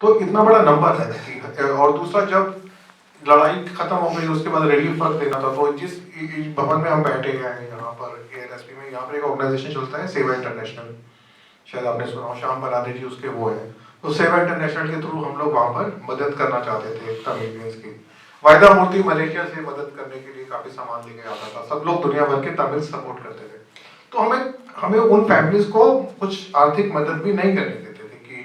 तो इतना बड़ा नंबर है कि, और दूसरा जब लड़ाई खत्म हो गई उसके बाद रिलीफ वर्क देना था, तो जिस भवन में हम बैठे हैं यहाँ पर एएनएसपी में, यहाँ पर एक ऑर्गेनाइजेशन चलता है सेवा इंटरनेशनल, शायद आपने सुना हो, श्याम बरादे जी उसके वो है। तो सेवा इंटरनेशनल के थ्रू हम लोग वहाँ पर मदद करना चाहते थे तमिलियंस की। वायदा मूर्ति मलेशिया से मदद करने के लिए काफी सामान लेके आता था, सब लोग दुनिया भर के तमिल सपोर्ट करते थे। तो हमें हमें उन फैमिलीज को कुछ आर्थिक मदद भी नहीं करने देते थे कि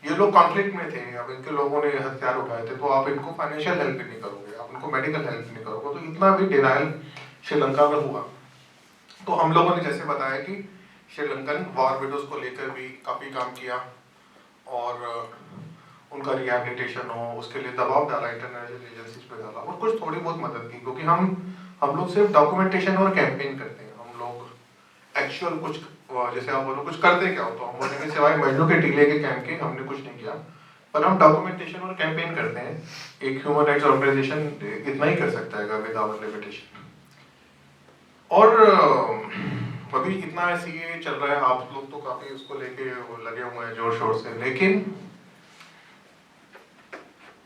ये लोग कॉन्फ्लिक्ट में थे, अब इनके लोगों ने हथियार उठाए थे, तो आप इनको फाइनेंशियल हेल्प भी नहीं करोगे, आप इनको मेडिकल हेल्प नहीं करोगे। तो इतना भी डिनाइल श्रीलंका में हुआ। तो हम लोगों ने जैसे बताया कि श्रीलंकन वॉर विडोज को लेकर भी काफ़ी काम किया और उनका रिहैबिलिटेशन हो उसके लिए दबाव डाला, इंटरनेशनल एजेंसीज पे डाला और कुछ थोड़ी बहुत मदद की, क्योंकि हम लोग सिर्फ डॉक्यूमेंटेशन और कैंपेन करते हैं। हम लोग एक्चुअल कुछ, जैसे आप बोलो कुछ करते क्या हो, तो हम बोलेंगे सिवाय मजनू के टीले के कैंप के हमने कुछ नहीं किया, पर हम डॉक्यूमेंटेशन और कैंपेन करते हैं। एक ह्यूमन राइट्स ऑर्गेनाइजेशन इतना ही कर सकता है विदाउट लिमिटेशन। और अभी इतना सीए चल रहा है, आप लोग तो काफी उसको लेके लगे हुए हैं जोर शोर से, लेकिन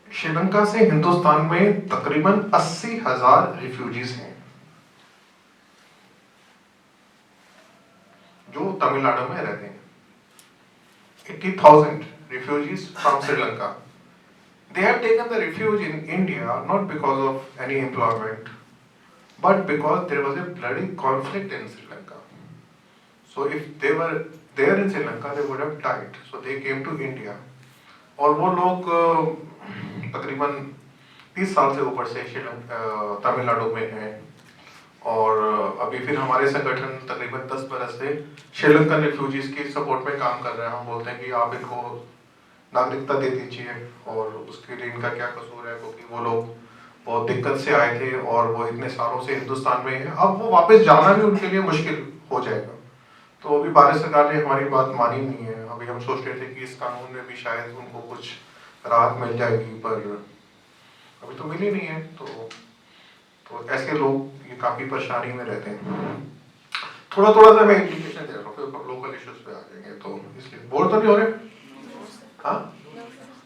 श्रीलंका से हिंदुस्तान में तकरीबन 80,000 रिफ्यूजीज हैं जो तमिलनाडु में रहते हैं। 80,000 refugees from Sri Lanka. They have taken the refuge in India not because of any employment, but because there was a bloody conflict in Sri Lanka. So if they were there in Sri Lanka, they would have died. So they came to India. और वो लोग तकरीबन 30 साल से ऊपर से तमिलनाडु में हैं। और अभी फिर हमारे संगठन तकरीबन 10 बरस से श्रीलंकन रिफ्यूजीज की सपोर्ट में काम कर रहे हैं। हम बोलते हैं कि आप इनको नागरिकता दे दीजिए, और उसके लिए इनका क्या कसूर है, क्योंकि वो लोग बहुत दिक्कत से आए थे और वो इतने सालों से हिंदुस्तान में हैं। अब वो वापस जाना भी उनके लिए मुश्किल हो जाएगा। तो अभी भारत सरकार ने हमारी बात मानी नहीं है। अभी हम सोच रहे थे कि इस कानून में भी शायद उनको कुछ राहत मिल जाएगी, पर अभी तो मिली नहीं है। तो ऐसे लोग ये काफी परेशानी में रहते हैं। थोड़ा थोड़ा सा मैं इंडिकेशन दे रहा हूँ, फिर लोकल इश्यूज पे आ जाएंगे, तो इसलिए बोर तो नहीं हो रहे? हाँ,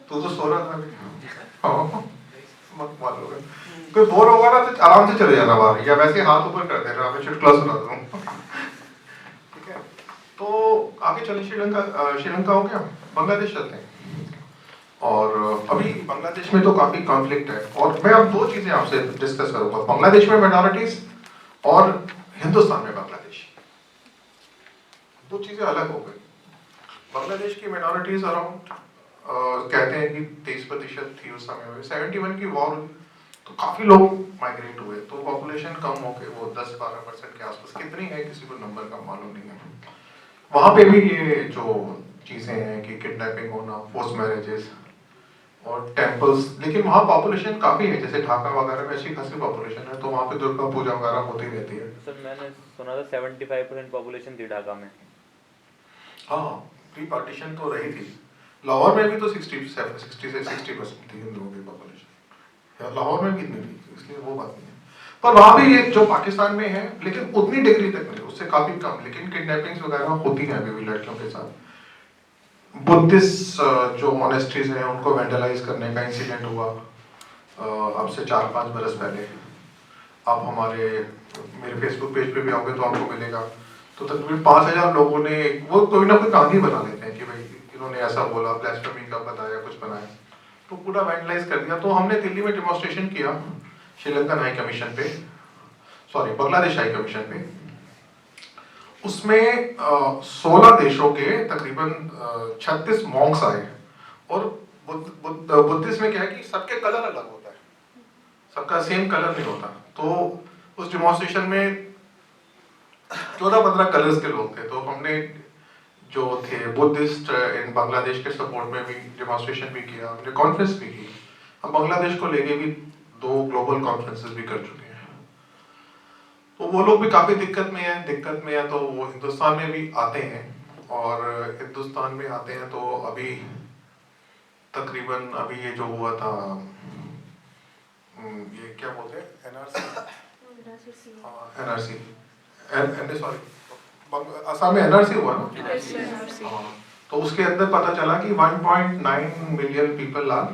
तू तो सो रहा था अभी। हाँ, मत मारो, कोई बोर होगा ना तो आराम से चले जाना बाहर, या वैसे हाथ ऊपर कर देना, मैं चुटकुला सुना दूँ। ठीक है, तो आगे चले। श्रीलंका हो गया, बांग्लादेश चलते हैं। और अभी बांग्लादेश में तो काफी कॉन्फ्लिक्ट है, और मैं अब दो चीजें आपसे डिस्कस करूंगा, बांग्लादेश में माइनॉरिटीज और हिंदुस्तान में बांग्लादेश। दो चीजें अलग हो गई। बांग्लादेश की माइनॉरिटीज अराउंड कहते हैं कि 23% थी उस समय में। 71 की वॉर, तो काफी लोग माइग्रेट हुए, तो पॉपुलेशन कम हो गई, वो 10-12% के आसपास। कितनी है किसी को नंबर का मालूम नहीं है। वहां पे भी ये जो चीजें हैं कि किडनैपिंग होना, फोर्स मैरिजेस और टेम्पल्स, लेकिन वहाँ पॉपुलेशन काफी है, जैसे ढाका वगैरह में अच्छी खासी पॉपुलेशन है, तो वहाँ पे दुर्गा पूजा वगैरह होती रहती है। सर मैंने सुना था 75% पॉपुलेशन थी ढाका में। हाँ, प्री पार्टीशन तो रही थी। लाहौर में भी तो 60 से 60% थी हिंदुओं की पॉपुलेशन, लाहौर में भी इतनी थी, इसलिए वो बात नहीं है। पर वहाँ भी ये जो पाकिस्तान में है, लेकिन उतनी डिग्री तक नहीं, उससे काफी कम, लेकिन किडनैपिंग्स वगैरह होती हैं अभी भी लड़कियों के साथ। बुद्धिस्ट जो मॉनेस्ट्रीज हैं उनको वेंडलाइज करने का इंसिडेंट हुआ अब से 4-5 बरस पहले। आप मेरे फेसबुक पेज पे भी आओगे तो आपको मिलेगा। तो तकरीबन 5,000 लोगों ने, वो कोई ना कोई कहानी बना लेते हैं कि भाई इन्होंने ऐसा बोला, ब्लास्फेमी का बताया, कुछ बनाया, तो पूरा वेंडलाइज कर दिया। तो हमने दिल्ली में डेमोन्स्ट्रेशन किया श्रीलंकन हाई कमीशन पे, सॉरी बांग्लादेश हाई कमीशन पे। उसमें 16 देशों के तकरीबन 36 मॉन्क्स आए। और बुद्धिस्ट में क्या है कि सबके कलर अलग होता है, सबका सेम कलर नहीं होता। तो उस डेमोन्स्ट्रेशन में 14-15 कलर्स के लोग थे। तो हमने जो थे बुद्धिस्ट इन बांग्लादेश के सपोर्ट में भी डेमोन्स्ट्रेशन भी किया, हमने कॉन्फ्रेंस भी की। हम बांग्लादेश को लेके भी 2 ग्लोबल कॉन्फ्रेंसेस भी कर चुके हैं। तो वो लोग भी काफी दिक्कत में है, तो वो हिंदुस्तान में भी आते हैं। और हिंदुस्तान में आते हैं तो अभी तकरीबन अभी ये जो हुआ था, ये क्या बोलते हैं, एनआरसी, सॉरी असम में एनआरसी हुआ ना। हाँ, तो उसके अंदर पता चला कि 1.9 मिलियन पीपल आर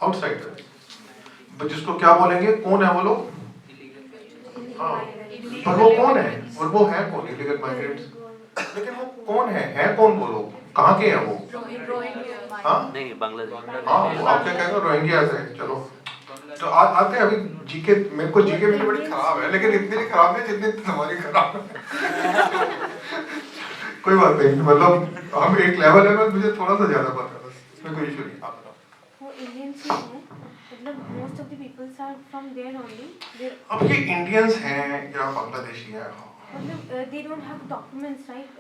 आउटसाइडर, जिसको क्या बोलेंगे, कौन है वो लोग? हाँ, पर वो कौन है और वो है कौन? Illegal migrants. लेकिन वो कौन है कौन वो लोग, कहाँ के हैं वो? हाँ नहीं बांग्लादेश। हाँ, वो आप क्या कहते हो, रोहिंग्या से। चलो तो आते हैं अभी जीके। मेरे को जीके मेरी बड़ी खराब है, लेकिन इतनी नहीं खराब है जितनी तुम्हारी खराब है। कोई बात नहीं, मतलब हम एक लेवल है, मुझे थोड़ा सा ज्यादा पता है, बस इसमें कोई इशू नहीं। आप बताओ। वो इंडियंस ही हैं, मतलब most of the peoples are from there only. अब ये इंडियंस हैं या बांग्लादेशी हैं? मतलब they don't have documents, right?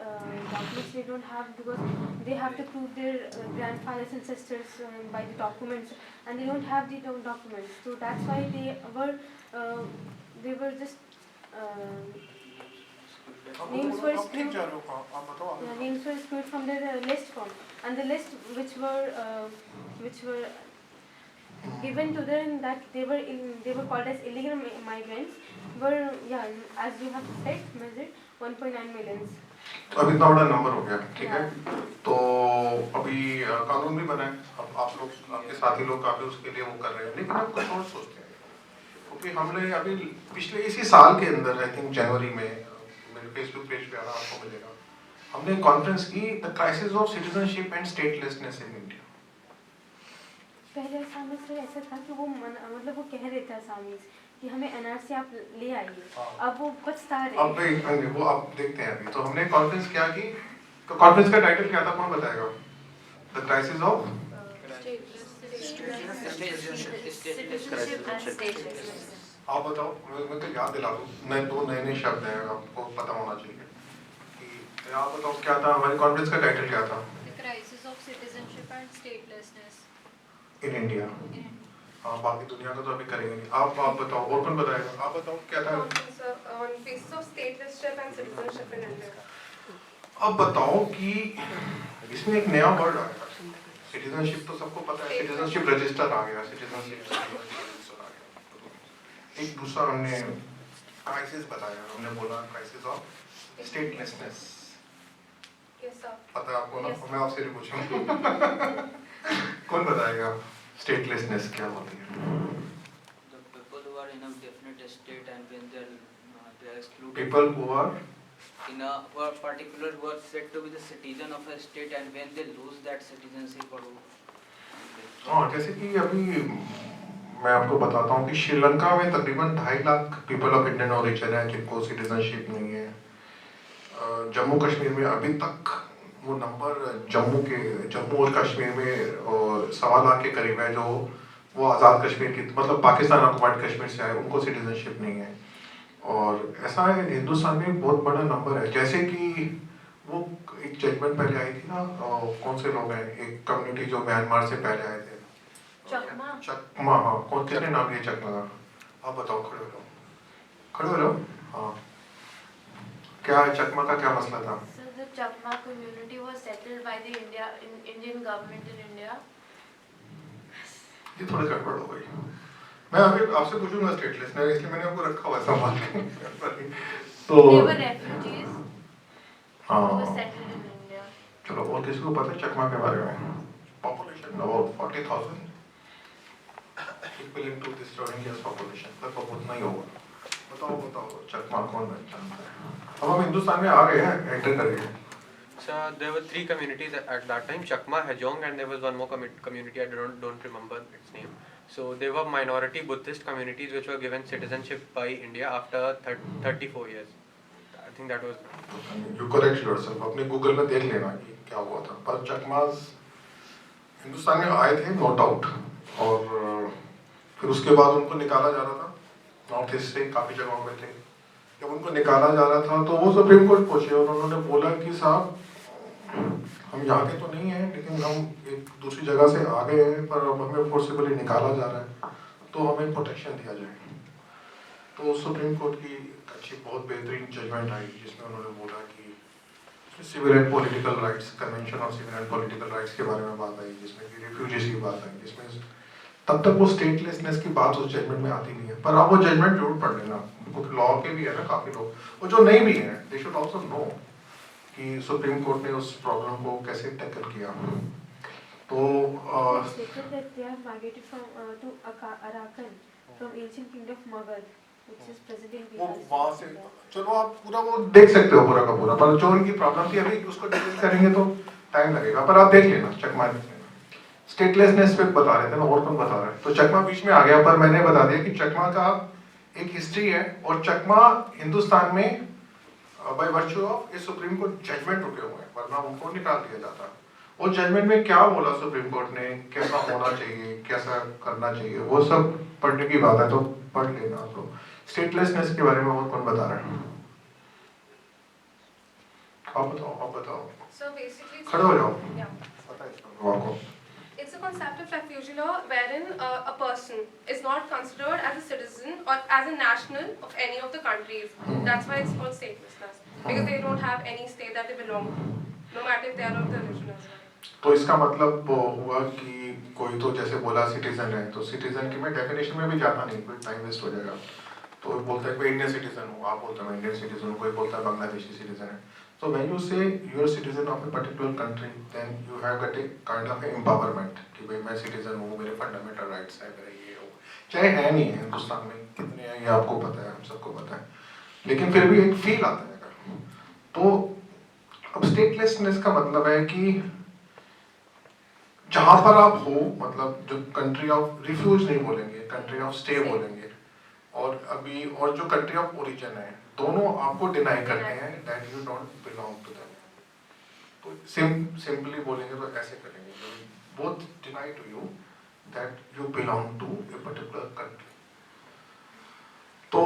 Documents they don't have because they have to prove their grandfathers and sisters by the documents, and they don't have the documents. So that's why they were just names were excluded. Yeah, names were excluded from their list form, and the list which were given to them that they were called as illegal migrants were, yeah, as you have said, measured 1.9 millions. तो अब इतना बड़ा number हो गया, ठीक है। तो अभी कानून भी बना है, अब आप लोग, आपके साथी लोग काफी उसके लिए वो कर रहे हैं, लेकिन आप कुछ और सोचते हैं। क्योंकि हमने अभी पिछले इसी साल के अंदर, आई थिंक जनवरी में, मेरे फेसबुक पेज पे आना आपको मिलेगा, हमने कॉन्फ्रेंस की the crisis of citizenship and statelessness in India. पहले असामी से ऐसा था कि वो मतलब वो कह रहे थे असामीज कि हमें एनआरसी आप ले आइए, अब वो पछता रहे हैं। अब वो आप देखते हैं अभी। तो हमने कॉन्फ्रेंस क्या की, तो कॉन्फ्रेंस का टाइटल क्या था, कौन बताएगा? द क्राइसिस ऑफ आप बताओ, मैं तो याद दिला दूं, नए दो नए शब्द हैं, आपको पता होना चाहिए कि आप बताओ क्या था हमारी कॉन्फ्रेंस का टाइटल, क्या था? The crisis of citizenship and statelessness in India. in India. हाँ, बाकी दुनिया का तो अभी करेंगे नहीं। आप बताओ, और कौन बताएगा? आप बताओ क्या था? On basis of statelessship and citizenship in India. अब बताओ कि इसमें एक नया वर्ड आ गया, सिटीजनशिप तो सबको पता है, सिटीजनशिप रजिस्टर आ गया, सिटीजनशिप रजिस्टर आ गया। एक दूसरा हमने क्राइसिस बताया, हमने बोला crisis of statelessness. Yes, sir. पता है आपको ना? Yes. मैं आपसे नहीं पूछूंगा। कौन बताएगा स्टेटलेसनेस क्या होती है? The people who are in a definite state and when they are excluded. People who are In a particular who are said to be the citizen of a state and when they lose that citizenship or. हाँ, जैसे कि अभी मैं आपको बताता हूँ कि श्रीलंका में तकरीबन 2.5 lakh people of Indian origin है जिनको सिटीजनशिप नहीं है। जम्मू कश्मीर में अभी तक वो नंबर, जम्मू और कश्मीर में और 1.25 लाख के करीब है जो वो आज़ाद कश्मीर की, मतलब पाकिस्तान ऑक्युपाइड कश्मीर से आए, उनको सिटीजनशिप नहीं है। और ऐसा है हिंदुस्तान में बहुत बड़ा नंबर है। जैसे कि वो एक जजमेंट पहले आई थी ना, कौन से लोग हैं, एक कम्युनिटी जो म्यांमार से पहले आए थे, चकमा। हाँ, कौन, किसने नाम लिया चकमा का? आप बताओ, खड़े हो जाओ। हाँ, क्या है चकमा का, क्या मसला था? So the Chakma community was settled by the Indian government in India. ये थोड़ी गड़बड़ हो गई। मैं अभी आपसे पूछूंगा स्टेटलेस, इसलिए मैंने आपको रखा हुआ है संभाल के। तो They were refugees हाँ, who were settled in India. चलो, और किसी को पता है चकमा के बारे में? Population about 40,000 equivalent to this Rohingyas population, लगभग उतना ही होगा। बताओ चकमा कौन जानता है? अब हम हिंदुस्तान में आ गए हैं, एंटर कर गए। So there were 3 communities at that time: Chakma, Hajong, and there was one more community I don't remember its name. So they were minority Buddhist communities which were given citizenship by India after 34 years. I think that was. You correct yourself. अपने Google में देख लेना कि क्या हुआ था। पर चकमास हिंदुस्तान में आए थे, नो डाउट, और फिर उसके बाद उनको निकाला जा रहा था नॉर्थ ईस्ट से, काफ़ी जगहों पे थे। जब उनको निकाला जा रहा था तो वो सुप्रीम कोर्ट पहुंचे और उन्होंने बोला कि साहब, हम यहाँ के तो नहीं हैं, लेकिन हम एक दूसरी जगह से आ गए हैं, पर अब हमें फोर्सिबली निकाला जा रहा है, तो हमें प्रोटेक्शन दिया जाए। तो सुप्रीम कोर्ट की अच्छी, बहुत बेहतरीन जजमेंट आई जिसमें उन्होंने बोला कि civil and political rights, convention of civil and political rights के बारे में बात आई, जिसमें कि रिफ्यूजीज की बात आई, जिसमें तब तक वो स्टेटलेसनेस की बात उस जजमेंट में आती नहीं है। पर आप वो जजमेंट जरूर पढ़ लेना, लॉ के भी है ना काफ़ी लोग, और जो नहीं भी हैं, दे शुड ऑल्सो नो कि सुप्रीम कोर्ट ने उस प्रॉब्लम को कैसे टैकल किया। तो It's stated that they have migrated to Arakan from ancient kingdom of Magad, which is present in वो Bihar. वहाँ से चलो आप पूरा वो देख सकते हो पूरा का पूरा, पर जो उनकी प्रॉब्लम थी अभी उसको डिटेल करेंगे तो टाइम लगेगा, पर आप देख लेना, चकमा देख लेना। स्टेटलेसनेस पे बता रहे थे ना, और कौन बता रहा है, तो चकमा बीच में आ गया, पर मैंने बता दिया कि चकमा का एक हिस्ट्री है, और चकमा हिंदुस्तान में बाय वर्च्यू ऑफ इस सुप्रीम कोर्ट जजमेंट रुके हुए हैं, वरना उनको निकाल दिया जाता। और जजमेंट में क्या बोला सुप्रीम कोर्ट ने, कैसा होना चाहिए, कैसा करना चाहिए, वो सब पढ़ने की बात है, तो पढ़ लेना आप लोग। स्टेटलेसनेस के बारे में और कौन बता रहा है? आप बताओ। So basically, खड़े हो जाओ। yeah. पता है इसका आपको? It's a concept of refugee law wherein a person is not considered as a citizen or as a national of any of the countries. That's why it's called statelessness. Because they don't have any state that they belong to, no matter if they are of the religion as well. तो इसका मतलब हुआ कि कोई तो जैसे बोला citizen है, तो सिटीजन की मैं डेफिनेशन में भी जाता नहीं, कोई टाइम वेस्ट हो जाएगा। तो बोलता है कोई इंडियन सिटीजन हूँ, आप बोलते हैं इंडियन सिटीजन हूँ, कोई बोलता है बांग्लादेशी सिटीजन है। So when you say you are a citizen of a particular country, then you have got a kind of empowerment कि भाई मैं सिटीजन हूँ, मेरे फंडामेंटल राइट्स है, मेरे ये हो, चाहे है नहीं है हिंदुस्तान में कितने हैं ये आपको पता है, हम सबको पता है, लेकिन फिर भी एक फील आता है। तो अब स्टेटलेसनेस का मतलब है कि जहां पर आप हो, मतलब जो कंट्री ऑफ रिफ्यूज नहीं बोलेंगे, कंट्री ऑफ स्टे बोलेंगे, और अभी और जो कंट्री ऑफ ओरिजिन है, दोनों आपको डिनाई करते हैं that you don't belong to them. तो सिंपली बोलेंगे तो ऐसे करेंगे, both deny to you that you belong to a particular country. तो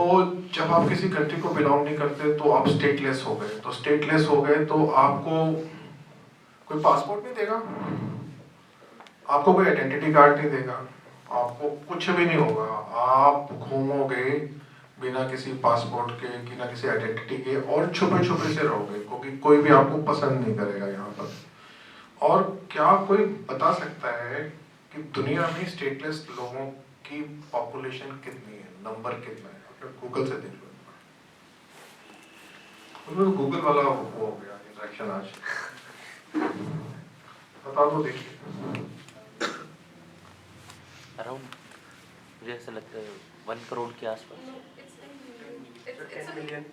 जब आप किसी कंट्री को बिलोंग नहीं करते तो आप स्टेटलेस हो गए, तो स्टेटलेस हो गए तो आपको कोई पासपोर्ट नहीं देगा, आपको कोई आइडेंटिटी कार्ड नहीं देगा, आपको कुछ भी नहीं होगा, आप घूमोगे बिना किसी पासपोर्ट के, बिना किसी आइडेंटिटी के, और छुपे छुपे से रहोगे, क्योंकि कोई भी आपको पसंद नहीं करेगा यहाँ पर। और क्या कोई बता सकता है कि दुनिया में स्टेटलेस लोगों की पॉपुलेशन कितनी है, नंबर कितना है? गूगल से देख लो, गूगल वाला वो हो गया इंटरेक्शन आज, बता दो, देखिए। अराउंड मुझे ऐसा लगता है 1 करोड़ के आसपास। No, it's 10 a million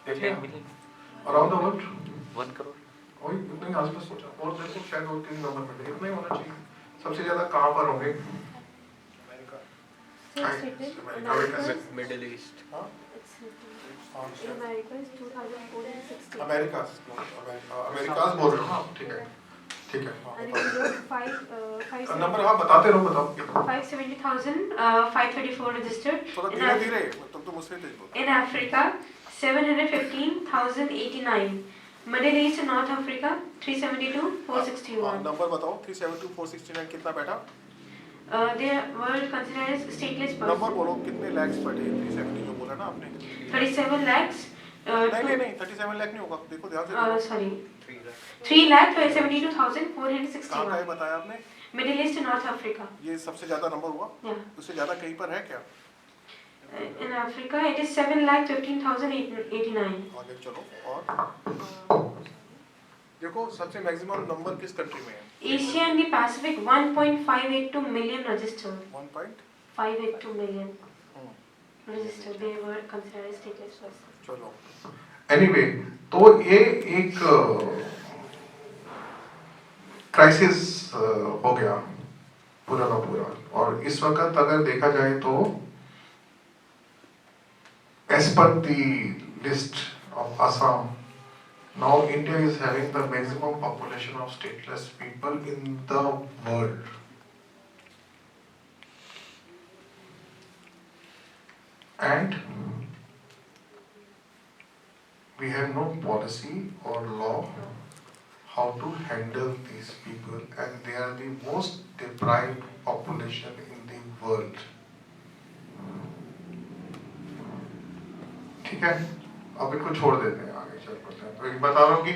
10 million around the world, 1 crore. वही इतने ही आसपास सोचा, और देखो शायद और किसी नंबर मिले, इतना ही होना चाहिए। सबसे ज्यादा कहाँ पर होंगे? So it's stated America is- middle east. it's written in America is 2,460. Americas बोल रहे हो आप, ठीक है, ठीक है। And in Europe, five number हाँ बताते रहो, बताओ। 570,534 registered. थोड़ा In धीरे Af- धीरे, तुम तो मुझसे तेज बोलो। In Africa, 715,089. Middle East and North Africa, 372,461. Number बताओ, 372 469 कितना बैठा? They were considered as stateless number persons. बोलो, कितने लैक्स बैठे? 370 जो बोला ना आपने। 37 lakhs. नहीं 37 लाख नहीं होगा, देखो ध्यान से देखो। Sorry. 3 लाख 3,72,461. कहाँ का है बताया आपने? Middle East and North Africa. ये सबसे ज्यादा नंबर हुआ? Yeah. उससे ज्यादा कहीं पर है क्या? In Africa, it is 7,15,089. आगे चलो, और देखो सबसे मैक्सिमम नंबर किस कंट्री में है? Asia and the Pacific, 1.582 million registered. 1.582 million registered. They were considered as stateless persons. चलो, एनीवे तो ये एक क्राइसिस हो गया पूरा का पूरा, और इस वक्त अगर देखा जाए तो as per the list of Assam, now India is having the maximum population of stateless people in the world. And we have no policy or law how to handle these people, and they are the most deprived population in the world. ठीक है, अब इनको छोड़ देते हैं, आगे चल पड़ते हैं। तो एक बता रहा हूँ कि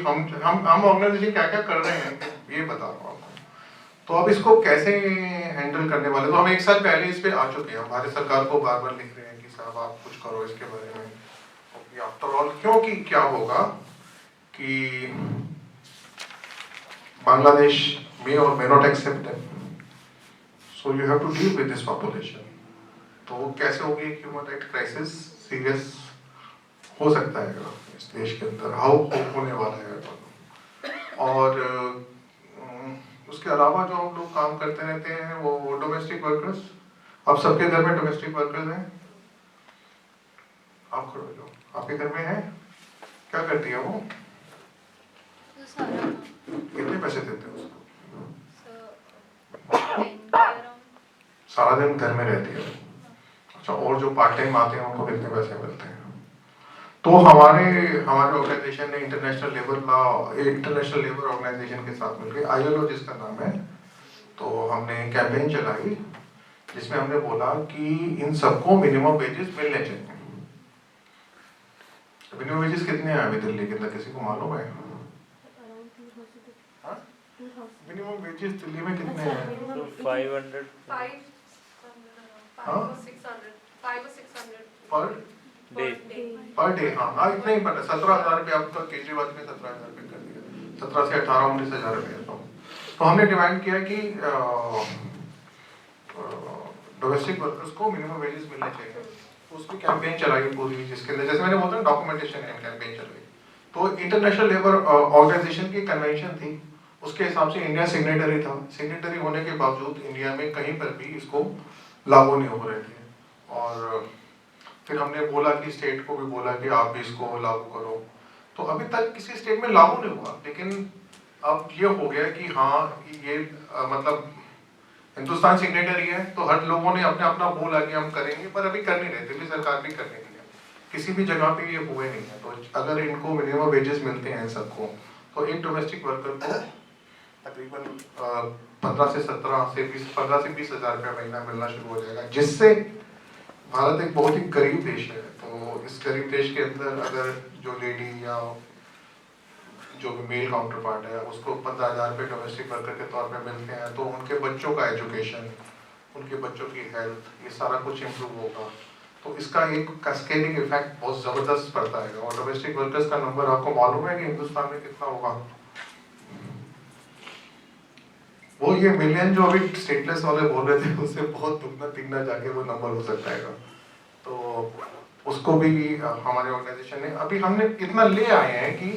हम ऑर्गेनाइजेशन क्या क्या कर रहे हैं, ये बता रहा हूँ आपको। तो अब इसको कैसे हैंडल करने वाले, तो हम 1 साल पहले इस पे आ चुके हैं, हमारे सरकार को बार बार लिख रहे हैं कि साहब आप कुछ करो इसके बारे में। आफ्टर ऑल क्योंकि क्या होगा कि Bangladesh may or may not accept them. So you have to deal with this population. तो वो कैसे होगी कि ह्यूमन राइट क्राइसिस सीरियस हो सकता है इस देश के अंदर, हाउ होने वाला है। और उसके अलावा जो हम लोग काम करते रहते हैं वो डोमेस्टिक वर्कर्स, अब सबके घर में डोमेस्टिक वर्कर्स हैं, आप खड़े हो जाओ, आपके घर में है, क्या करती है वो, कितने पैसे देते हैं उसको, सारा दिन घर में रहती है। अच्छा, और जो पार्ट टाइम आते हैं उनको कितने पैसे मिलते हैं। तो हमारे ऑर्गेनाइजेशन ने इंटरनेशनल लेबर ऑर्गेनाइजेशन के साथ मिलकर, ILO जिसका नाम है, तो हमने कैंपेन चलाई जिसमें हमने बोला कि इन सबको मिनिमम वेजेस मिलने चाहिए। मिनिमम वेजेस कितने हैं अभी दिल्ली के अंदर, किसी को मालूम है? मिनिमम वेजेस दिल्ली में कितने हैं? 500 5 or 600 पर डे। डे। हाँ, इतना ही पता, 17,000 रुपये अब तक केजरीवाल ने 17,000 रुपये कर दिया, 17 से 18 19,000 रुपये। तो हमने डिमांड किया कि डोमेस्टिक वर्कर्स को मिनिमम वेजेस मिलने चाहिए। उसकी कैंपेन चलाई पूरी, जिसके अंदर जैसे मैंने बोला डॉक्यूमेंटेशन कैंपेन चलाई। तो इंटरनेशनल लेबर ऑर्गेनाइजेशन की कन्वेंशन थी, उसके हिसाब से इंडिया सिग्नेटरी था। सिग्नेटरी होने के बावजूद इंडिया में कहीं पर भी इसको लागू नहीं हो रहे थे। और फिर हमने बोला कि स्टेट को भी बोला कि आप भी इसको लागू करो। तो अभी तक किसी स्टेट में लागू नहीं हुआ, लेकिन अब ये हो गया कि हाँ ये मतलब हिंदुस्तान सिग्नेटरी है, तो हर लोगों ने अपना अपना बोला कि हम करेंगे, पर अभी कर नहीं रहे। दिल्ली सरकार भी कर नहीं रही है, किसी भी जगह पे ये हुए नहीं है। तो अगर इनको मिनिमम वेजेस मिलते हैं सबको, तो एक डोमेस्टिक वर्कर को तकरीबन 15 से 20 हज़ार रुपया महीना मिलना शुरू हो जाएगा, जिससे भारत एक बहुत ही गरीब देश है। तो इस गरीब देश के अंदर अगर जो लेडी या जो भी मेल काउंटर पार्ट है उसको 15,000 रुपये डोमेस्टिक वर्कर के तौर पे मिलते हैं, तो उनके बच्चों का एजुकेशन, उनके बच्चों की हेल्थ, ये सारा कुछ इम्प्रूव होगा। तो इसका एक कैस्केडिंग इफेक्ट बहुत ज़बरदस्त पड़ता है। और डोमेस्टिक वर्कर्स का नंबर आपको मालूम है कि हिंदुस्तान में कितना होगा? वो ये मिलियन जो अभी स्टेटलेस वाले बोल रहे थे, उससे बहुत दुगना तिगना जाके वो नंबर हो सकता है। तो उसको भी हमारे ऑर्गेनाइजेशन ने, अभी हमने इतना ले आए हैं कि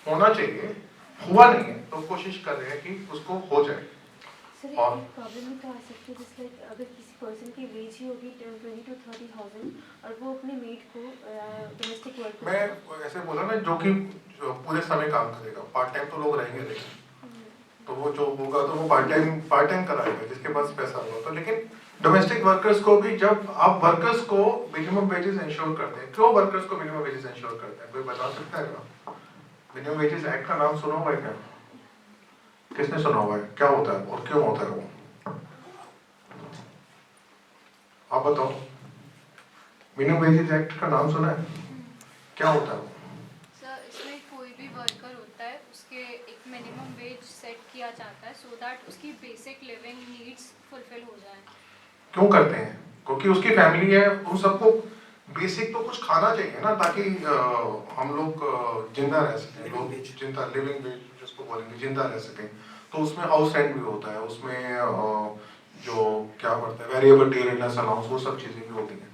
होना चाहिए, हुआ नहीं है, तो कोशिश कर रहे हैं कि उसको हो जाए। सर, और एक प्रॉब्लम में तो आ सकती है, जैसे अगर किसी पर्सन की वेज ही होगी 20 to 30,000 और वो अपने मेड को डोमेस्टिक वर्क, मैं ऐसे बोला ना, जो कि पूरे समय काम करेगा, पार्ट टाइम तो लोग रहेंगे नहीं, तो वो जो होगा तो वो पार्ट टाइम कराएगा जिसके पास पैसा होगा। तो लेकिन डोमेस्टिक वर्कर्स को भी, जब आप वर्कर्स को मिनिमम वेजेस इंश्योर करते हैं, क्यों वर्कर्स को मिनिमम वेजेस इंश्योर करते हैं, कोई बता सकता है क्या? मिनिमम वेजेस एक्ट का नाम सुना हुआ है क्या? किसने सुना हुआ है? क्या होता है और क्यों होता है वो? आप बताओ, मिनिमम वेजेस एक्ट का नाम सुना है? क्या होता है वो? सर, इसमें कोई भी वर्कर होता है उसके एक मिनिमम वेज सेट किया जाता है सो दैट उसकी बेसिक लिविंग नीड्स फुलफिल हो जाए। क्यों करते हैं? क्योंकि उसकी फैमिली है, उन सबको बेसिक तो कुछ खाना चाहिए ना, ताकि हम लोग जिंदा रह सकें, लोग जिंदा, लिविंग वेज जिसको बोलेंगे, जिंदा रह सकें। तो उसमें हाउस रेंट भी होता है, उसमें जो क्या पड़ता है वेरिएबल डे रेंटनेस अलाउंस, वो सब चीज़ें भी होती हैं।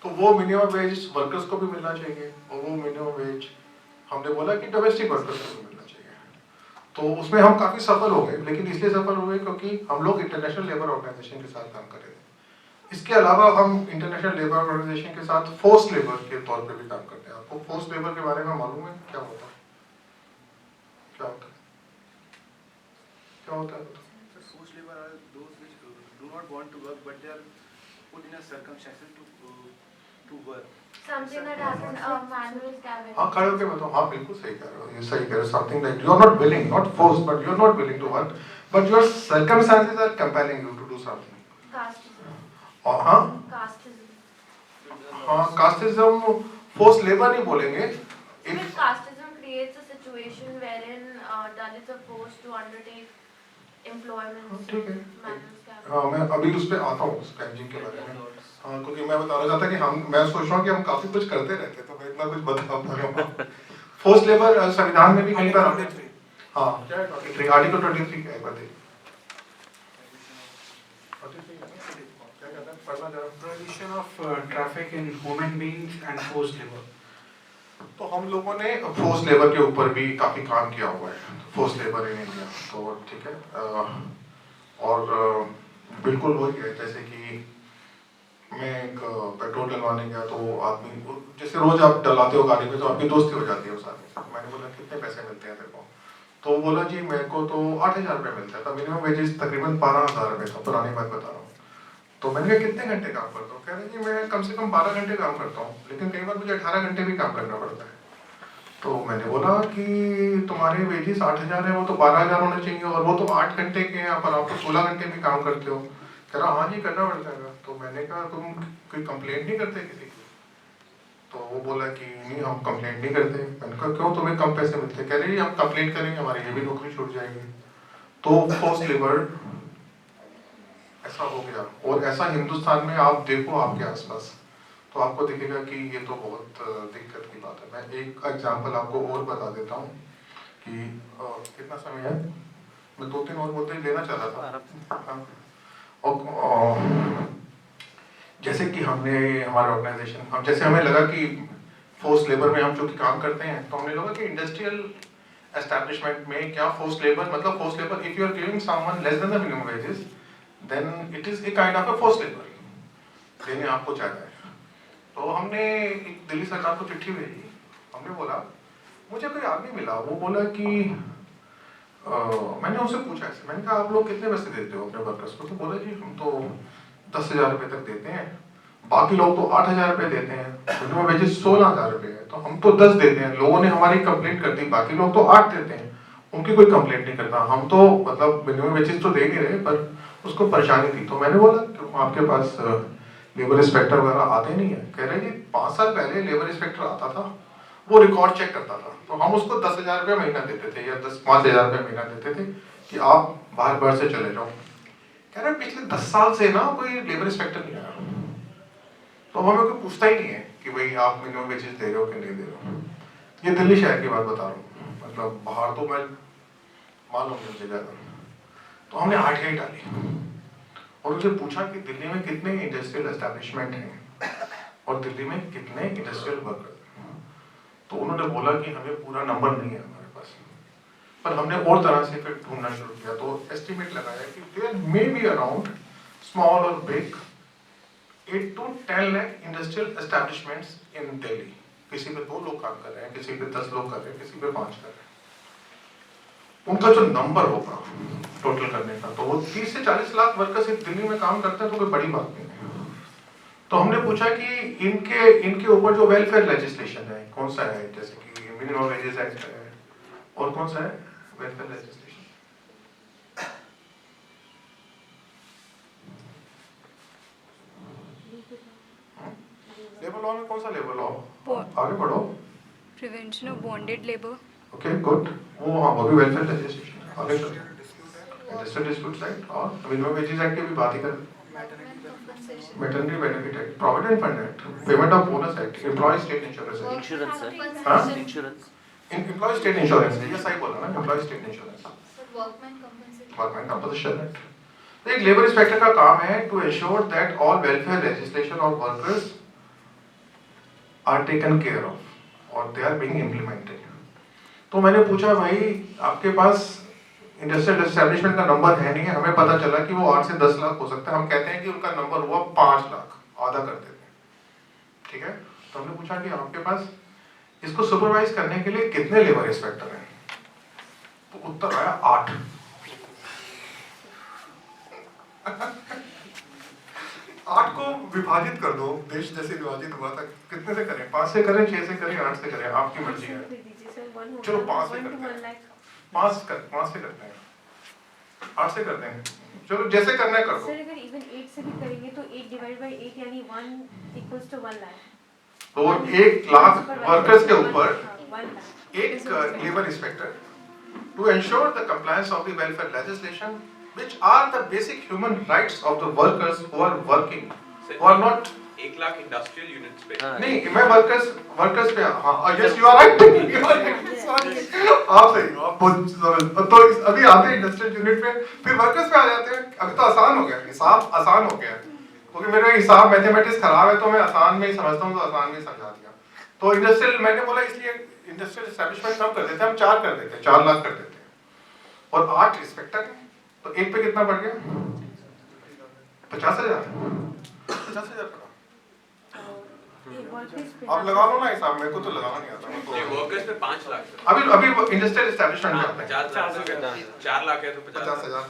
तो वो मिनिमम वेज वर्कर्स को भी मिलना चाहिए, और वो मिनिमम वेज हमने बोला कि डोमेस्टिक वर्कर्स को भी मिलना चाहिए। तो उसमें हम काफ़ी सफल हो गए, लेकिन इसलिए सफल हो गए क्योंकि हम लोग इंटरनेशनल लेबर ऑर्गेनाइजेशन के साथ काम कर रहे थे। इसके अलावा हम इंटरनेशनल लेबर ऑर्गेनाइजेशन के साथ फोर्स लेबर के तौर पे भी काम करते हैं। आपको फोर्स लेबर के बारे में मालूम है क्या होता है? क्या होता है? क्या होता है? Forced labor are those which do not want to work but they are put in a circumstances to work. Something that happens, manual scavenging. हाँ, खड़े होके बताओ। हाँ, बिल्कुल सही कह रहे हो, ये सही कह रहे हो। Something like you are not willing, not force, but you are not willing to work, but your circumstances are compelling you to do something. Casteism. और हाँ Casteism. हाँ, कास्टिज्म फोर्स लेबर नहीं बोलेंगे। Even casteism creates a situation wherein Dalits are forced to undertake employment. ठीक है। Manual scavenging. हाँ, मैं अभी उस पर आता हूँ, स्कैवजिंग के बारे में। हाँ, क्योंकि मैं बता रहा था कि मैं सोच रहा हूँ कि हम काफ़ी कुछ करते रहते हैं, तो मैं इतना कुछ बता पा रहा हूँ। फोर्स लेबर संविधान में भी कहीं पर 23. हाँ क्या है 23 आर्टिकल 23 क्या है बताइए। 23 क्या कहता है पढ़ना जरा। Prohibition of traffic in human beings and forced labor. तो हम लोगों ने फोर्स लेबर के ऊपर भी काफी काम किया हुआ है, फोर्स लेबर इन इंडिया, तो ठीक है। और बिल्कुल वही है जैसे कि मैं एक पेट्रोल डलवाने गया तो आदमी जैसे रोज आप डलाते हो गाड़ी में तो आपकी दोस्ती हो जाती है उस आदमी से। मैंने बोला कितने पैसे मिलते हैं तेरे को, तो वो बोला जी मेरे को तो 8,000 रुपये मिलता है। तो मिनिमम वेजेस तकरीबन 12,000 रुपये था, पुरानी बात बता रहा हूँ। तो मैंने कहा कितने घंटे काम करता हूँ, कह रहे जी मैं कम से कम 12 घंटे काम करता हूँ, लेकिन कई बार मुझे 18 घंटे भी काम करना पड़ता है। तो मैंने बोला कि तुम्हारे वेजेस 8,000 है, वो तो 12,000 होने चाहिए, और वो तो 8 घंटे के हैं पर आप तो 16 घंटे भी काम करते हो। कह रहा हाँ जी करना पड़ता है। तो मैंने कहा तुम कोई कंप्लेंट नहीं करते किसी की? तो वो बोला कि नहीं हम कंप्लेंट नहीं करते। मैंने कहा क्यों, तुम्हें कम पैसे मिलते? कह रही हम कंप्लेंट करेंगे हमारी ये भी नौकरी छूट जाएगी। तो फोर्स लेबर ऐसा हो गया, और ऐसा हिंदुस्तान में आप देखो आपके आसपास तो आपको दिखेगा कि ये तो बहुत दिक्कत की बात है। मैं एक एग्जांपल आपको और बता देता हूँ कि कितना समय है, मैं 2-3 और मुद्दे लेना चाह रहा था। और जैसे कि हमने हमारे ऑर्गेनाइजेशन हम जैसे हमें लगा कि फोर्स लेबर में हम जो कि काम करते हैं, तो हमने लगा कि इंडस्ट्रियल एस्टैब्लिशमेंट में क्या फोर्स लेबर मतलब force labour if you are giving someone less than the minimum wages then it is a kind of a force labour, देने आपको चाहता है। तो हमने एक दिल्ली सरकार को चिट्ठी भेजी। हमने बोला मुझे कोई आदमी मिला, वो बोला कि मैंने उनसे पूछा ऐसे, मैंने कहा आप लोग कितने पैसे देते हो अपने वर्कर्स को? तो बोला जी हम तो 10,000 रुपये तक देते हैं, बाकी लोग तो 8,000 रुपये देते हैं, मिनिमम वेजेस 16,000 रुपये है, तो हम तो 10 देते हैं। लोगों ने हमारी कंप्लेंट कर दी, बाकी लोग तो 8 देते हैं, उनकी कोई कंप्लेंट नहीं करता। हम तो मतलब मिनिमम वेजेस तो दे नहीं रहे, पर उसको परेशानी थी। तो मैंने बोला क्यों आपके पास लेबर इंस्पेक्टर वगैरह आते नहीं है? कह रहे जी 5 साल पहले लेबर इंस्पेक्टर आता था, वो रिकॉर्ड चेक करता था, तो हम उसको 10,000 रुपये महीना देते थे या 5,000 रुपये महीना देते थे कि आप बाहर से चले जाओ। कह रहे पिछले 10 साल से ना कोई लेबर इंस्पेक्टर नहीं आया, तो हमें कोई पूछता ही नहीं है कि भाई आप मिनिमम वेजेस दे रहे हो कि नहीं दे रहे हो। ये दिल्ली शहर की बात बता रहा हूँ, मतलब बाहर तो मैं मालूम मुझे ज़्यादा। तो हमने RTI डाली और उनसे पूछा कि दिल्ली में कितने इंडस्ट्रियल एस्टैब्लिशमेंट हैं और दिल्ली में कितने इंडस्ट्रियल वर्कर हैं। तो उन्होंने बोला कि हमें पूरा नंबर नहीं है हमारे पास, पर हमने और तरह से फिर ढूंढना शुरू किया। तो एस्टिमेट लगाया कि there may be around small और big 8 to 10 lakh industrial establishments in Delhi. किसी पे 2 लोग काम कर रहे हैं, किसी पे 10 लोग कर रहे हैं, किसी पे 5 कर रहे हैं। उनका जो नंबर होगा टोटल करने का, तो वो 30 से 40 लाख वर्कर्स दिल्ली में काम करते हैं, तो कोई बड़ी बात नहीं है। तो हमने पूछा कि इनके ऊपर जो वेलफेयर लेजिस्लेशन है कौन सा है, जैसे कि मिनिमम वेजेस एक्ट है और कौन सा है वेलफेयर लेजिस्लेशन। लेबर लॉ में कौन सा लेबर लॉ, आगे बढ़ो। Prevention of bonded labour. Okay good, वो भी वेलफेयर लेजिस्लेशन है। आगे चलो, इंडस्ट्रियल डिस्प्यूट एक्ट और मिनिमम वेजेस एक्ट की भी बात ही करें। Maternity benefit act, provident fund act, payment of bonus act, employee state insurance act. Insurance हाँ? है, इंश्योरेंस एम्प्लॉय स्टेट इंश्योरेंस, ये सही बोला ना, employee state insurance. Workman compensation act. तो एक लेबर इंस्पेक्टर का काम है to assure that all welfare legislation of workers are taken care of और दे आर बीइंग इम्प्लीमेंटेड। तो मैंने पूछा भाई आपके पास इंडस्ट्रियल एस्टैब्लिशमेंट का नंबर है नहीं है, हमें पता चला कि वो 8 से 10 लाख हो सकता है, हम कहते हैं कि उनका नंबर हुआ 5 लाख, आधा कर देते हैं, ठीक है। तो हमने पूछा कि आपके पास इसको सुपरवाइज करने के लिए कितने लेबर इंस्पेक्टर हैं? तो उत्तर आया 8। 8 को विभाजित कर दो, देश जैसे विभाजित हुआ था, कितने से करें? 5 से करें, 6 से करें, 8 से करें, आपकी मर्जी है। चलो 5 से करते हैं, 5 से करते हैं, 8 से करते हैं, चलो जैसे करना है कर दो। सर अगर इवन 8 से भी करेंगे तो 8 डिवाइड बाय 8 यानी 1 इक्वल्स टू 1 लाख। तो 1 लाख वर्कर्स के ऊपर एक labour inspector to ensure the compliance of the welfare legislation which are the basic human rights of the workers who are working, who are not 1 lakh industrial units पे। नहीं, मैं workers पे, हाँ yes you are right, sorry आप सही हो, आप बहुत तो अभी आते हैं इंडस्ट्रियल यूनिट पे, फिर वर्कर्स पे आ जाते हैं। अभी तो आसान हो गया, हिसाब आसान हो गया, क्योंकि मेरा हिसाब मैथमेटिक्स खराब है तो मैं आसान में ही समझता हूँ, तो आसान में ही समझा दिया। तो इंडस्ट्रियल मैंने बोला इसलिए इंडस्ट्रियल एस्टेब्लिशमेंट कम कर देते हैं, हम 4 कर देते हैं, 4 लाख कर देते हैं, और 8 इंस्पेक्टर है, तो एक पे कितना बढ़ गया? 50,000 पड़ा। आप लगा लो ना हिसाब, मेरे को तो लगाना नहीं आता, मेरे को वर्कर्स पे 5 लाख, अभी इंडस्ट्रियल एस्टेब्लिशमेंट में आता है 4 लाख है तो 50,000,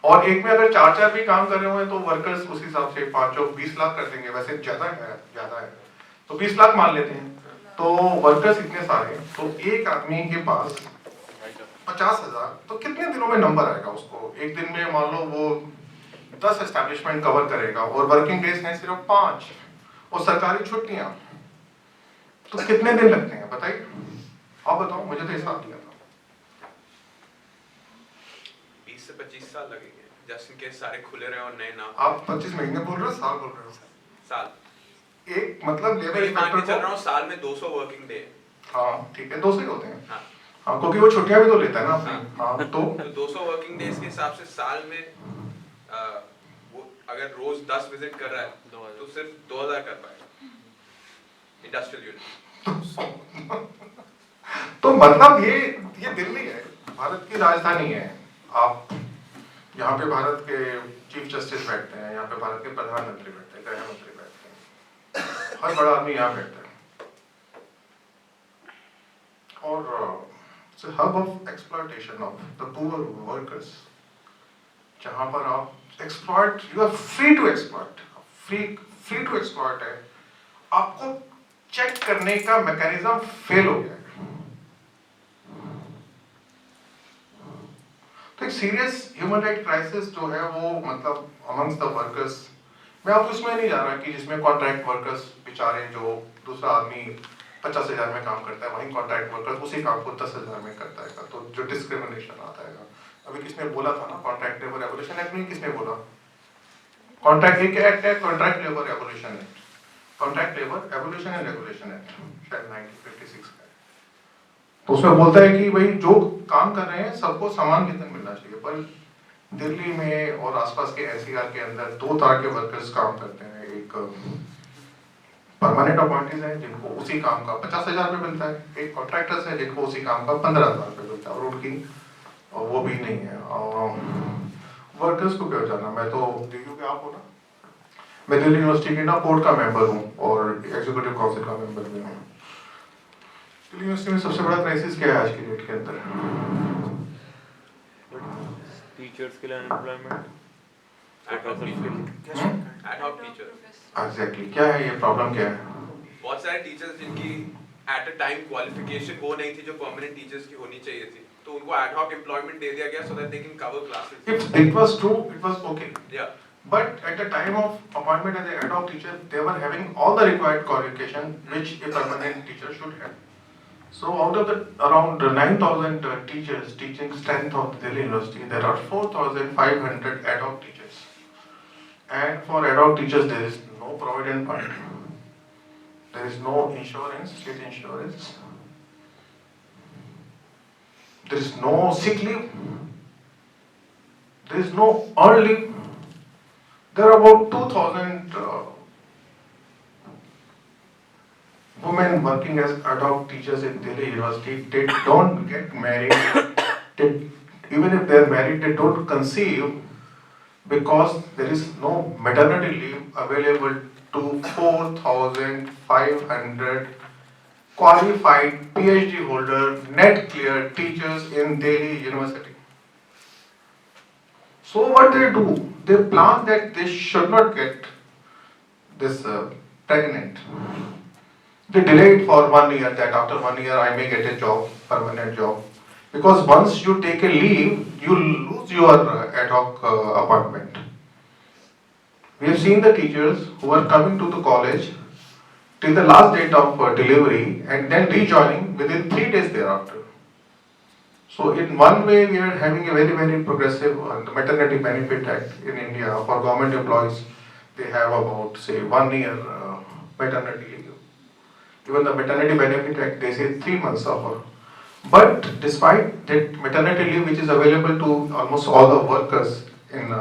और एक में अगर 4 भी काम कर रहे हो तो वर्कर्स उस हिसाब से 5 और 20 लाख कर देंगे, वैसे ज्यादा है तो 20 लाख मान लेते हैं। तो वर्कर्स इतने सारे, तो एक आदमी के पास 50,000, तो कितने दिनों में नंबर आएगा उसको? एक दिन में मान लो वो 10 एस्टेब्लिशमेंट कवर करेगा, और वर्किंग डेज हैं सिर्फ 5, और सरकारी छुट्टियां, तो कितने दिन लगते हैं बताइए? आप बताओ, मुझे तो हिसाब दिया था 20 से 25 साल लगेंगे, जस्ट इन केस सारे खुले रहे और नए ना। आप 25 महीने बोल रहे हो, साल बोल रहे हो? साल, एक मतलब लेबर मैं मान के इंस्पेक्टर चल रहा को, हूँ साल में 200 वर्किंग डे। हाँ ठीक है, 200 ही होते हैं, हाँ हाँ क्योंकि वो छुट्टियां भी तो लेता है ना अपनी। हाँ तो 200 वर्किंग डेज के हिसाब से साल में वो अगर रोज 10 विजिट कर रहा है तो सिर्फ 2000 कर पाएगा इंडस्ट्रियल यूनिट। तो मतलब ये दिल्ली है, भारत की राजधानी है। आप यहाँ पे भारत के चीफ जस्टिस बैठते हैं, यहाँ पे भारत के प्रधानमंत्री बैठते हैं, गृह मंत्री बैठते हैं, हर बड़ा आदमी यहाँ बैठता है, और hub of exploitation of the poor workers, जहाँ पर आप exploit, you are free to exploit, free to exploit है। आपको चेक करने का मैकेनिज्म फेल हो गया है। तो एक सीरियस ह्यूमन राइट क्राइसिस जो है वो मतलब अमंग्स द वर्कर्स, मैं अब उसमें नहीं जा रहा कि जिसमें कॉन्ट्रैक्ट वर्कर्स बेचारे, जो दूसरा आदमी 50,000 में काम करता है, वहीं कॉन्ट्रैक्ट वर्कर्स उसी काम को 10,000 में करता है, तो जो डिस्क्रिमिनेशन आता है। अभी किसने बोला था ना, कॉन्ट्रैक्ट लेबर एबोलिशन एक्ट में किसने बोला? कॉन्ट्रैक्ट एक एक्ट है, contract labour abolition act, contract labour abolition and regulation act, शायद 1956 का है। तो उसमें बोलता है कि भाई जो काम कर रहे हैं सबको समान वेतन मिलना चाहिए, पर दिल्ली में और आसपास के एनसीआर के अंदर 2 तरह के वर्कर्स काम करते हैं। एक परमानेंट अपॉइंटीज हैं जिनको उसी काम का 50,000 रुपये मिलता है, एक कॉन्ट्रैक्टर्स है जिनको उसी काम का 15,000 रुपये मिलता है, और उनकी वो भी नहीं है। वर्कर्स को क्या जाना, मैं तो DU के आप हो ना, मैं दिल्ली यूनिवर्सिटी के ना बोर्ड का मेंबर हूँ और एग्जीक्यूटिव काउंसिल का मेंबर भी हूँ। दिल्ली यूनिवर्सिटी में सबसे बड़ा क्राइसिस क्या है आज की डेट के अंदर? टीचर्स के लिए अनएम्प्लॉयमेंट, एडहॉक टीचर। एग्जैक्टली, क्या है ये प्रॉब्लम, क्या है? बहुत सारे टीचर्स जिनकी एट अ टाइम क्वालिफिकेशन वो नहीं थी जो परमानेंट टीचर्स की होनी चाहिए थी, तो उनको एडहॉक एम्प्लॉयमेंट दे दिया गया so that they can cover classes. If it was true, it was okay. Yeah. But at the time of appointment as a ad hoc teacher, they were having all the required qualification which a permanent teacher should have. So out of the around 9,000 teachers teaching strength of Delhi University, there are 4,500 ad hoc teachers. And for ad hoc teachers, there is no provident fund, there is no insurance, state insurance, there is no sick leave, there is no earned leave. There are about 2,000 women working as ad hoc teachers in Delhi University. They don't get married. Even if they are married, they don't conceive because there is no maternity leave available to 4,500 qualified PhD holder, net clear teachers in Delhi University. So what they do? They plan that they should not get this pregnant. They delay it for 1 year, that after 1 year I may get a job, permanent job. Because once you take a leave, you lose your ad hoc appointment. We have seen the teachers who are coming to the college till the last date of delivery and then rejoining within 3 days thereafter. So in one way we are having a very, very progressive maternity benefit act in India for government employees. They have about say 1 year maternity leave. Even the maternity benefit act, they say 3 months of. But despite that maternity leave, which is available to almost all the workers in